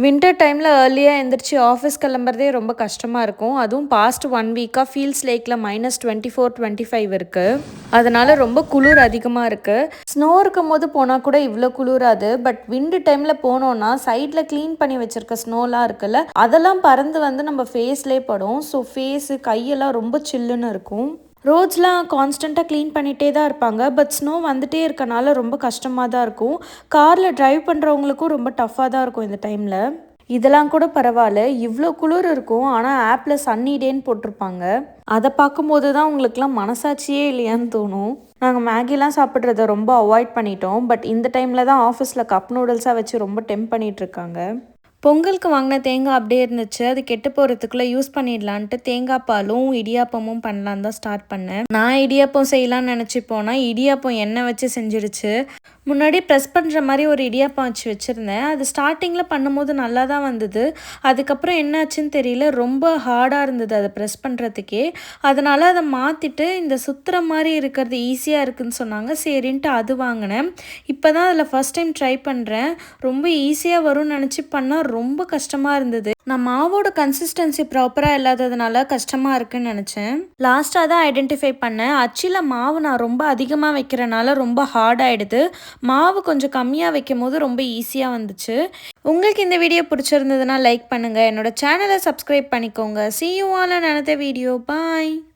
Winter டைமில் ஏர்லியாக எந்திரிச்சு office கிளம்புறதே ரொம்ப கஷ்டமாக இருக்கும். அதுவும் பாஸ்ட் 1 வீக்காக ஃபீல்ஸ் லேக்கில் -24, 25 இருக்குது. அதனால் ரொம்ப குளிர் அதிகமாக இருக்குது. ஸ்னோ இருக்கும் போது போனால் கூட இவ்வளோ குளிராது. பட் விண்டு டைமில் போனோன்னா சைடில் க்ளீன் பண்ணி வச்சுருக்க ஸ்னோலாம் இருக்குல்ல, அதெல்லாம் பறந்து வந்து நம்ம ஃபேஸ்லேயே படும். ஸோ ஃபேஸு கையெல்லாம் ரொம்ப சில்லுன்னு இருக்கும். ரோட்ஸ்லாம் கான்ஸ்டண்ட்டாக க்ளீன் பண்ணிகிட்டே தான் இருப்பாங்க. பட் ஸ்னோ வந்துகிட்டே இருக்கனால ரொம்ப கஷ்டமாக தான் இருக்கும். காரில் ட்ரைவ் பண்ணுறவங்களுக்கும் ரொம்ப டஃப்பாக தான் இருக்கும் இந்த டைமில். இதெல்லாம் கூட பரவாயில்ல, இவ்வளோ குளிர் இருக்கும். ஆனால் ஆப்பில் சன்னி டேன்னு போட்டிருப்பாங்க. அதை பார்க்கும்போது தான் உங்களுக்குலாம் மனசாட்சியே இல்லையான்னு தோணும். நாங்கள் மேகிலாம் சாப்பிட்றத ரொம்ப அவாய்ட் பண்ணிட்டோம். பட் இந்த டைமில் தான் ஆஃபீஸில் கப் நூடுல்ஸாக வச்சு ரொம்ப டெம்ப் பண்ணிகிட்ருக்காங்க. பொங்கலுக்கு வாங்கின தேங்காய் அப்படியே இருந்துச்சு. அது கெட்டு போகிறதுக்குள்ளே யூஸ் பண்ணிடலான்ட்டு தேங்காய் பாலும் இடியாப்பமும் பண்ணலான்னு தான் ஸ்டார்ட் பண்ணேன். நான் இடியாப்பம் செய்யலான்னு நினச்சி போனால் இடியாப்பம் எண்ணெய் வச்சு செஞ்சிடுச்சு. முன்னாடி ப்ரெஸ் பண்ணுற மாதிரி ஒரு இடியாப்பம் வச்சுருந்தேன். அது ஸ்டார்டிங்கில் பண்ணும்போது நல்லா தான் வந்தது. அதுக்கப்புறம் என்னாச்சுன்னு தெரியல, ரொம்ப ஹார்டாக இருந்தது அதை ப்ரெஸ் பண்ணுறதுக்கே. அதனால் அதை மாற்றிட்டு இந்த சுற்றுற மாதிரி இருக்கிறது ஈஸியாக இருக்குதுன்னு சொன்னாங்க. சரின்ட்டு அது வாங்கினேன். இப்போ தான் அதில் ஃபஸ்ட் டைம் ட்ரை பண்ணுறேன். ரொம்ப ஈஸியாக வரும்னு நினச்சி பண்ணால் ரொம்ப கஷ்டமாக இருந்தது. நான் மாவோட கன்சிஸ்டன்சி ப்ராப்பராக இல்லாததுனால கஷ்டமாக இருக்குன்னு நினச்சேன். லாஸ்ட்டாக தான் ஐடென்டிஃபை பண்ணேன். அச்சில் மாவு நான் ரொம்ப அதிகமாக வைக்கிறனால ரொம்ப ஹார்ட் ஆகிடுது. மாவு கொஞ்சம் கம்மியாக வைக்கும் போது ரொம்ப ஈஸியாக வந்துச்சு. உங்களுக்கு இந்த வீடியோ பிடிச்சிருந்ததுன்னா லைக் பண்ணுங்கள். என்னோட சேனலை சப்ஸ்கிரைப் பண்ணிக்கோங்க. See you all in another video. Bye.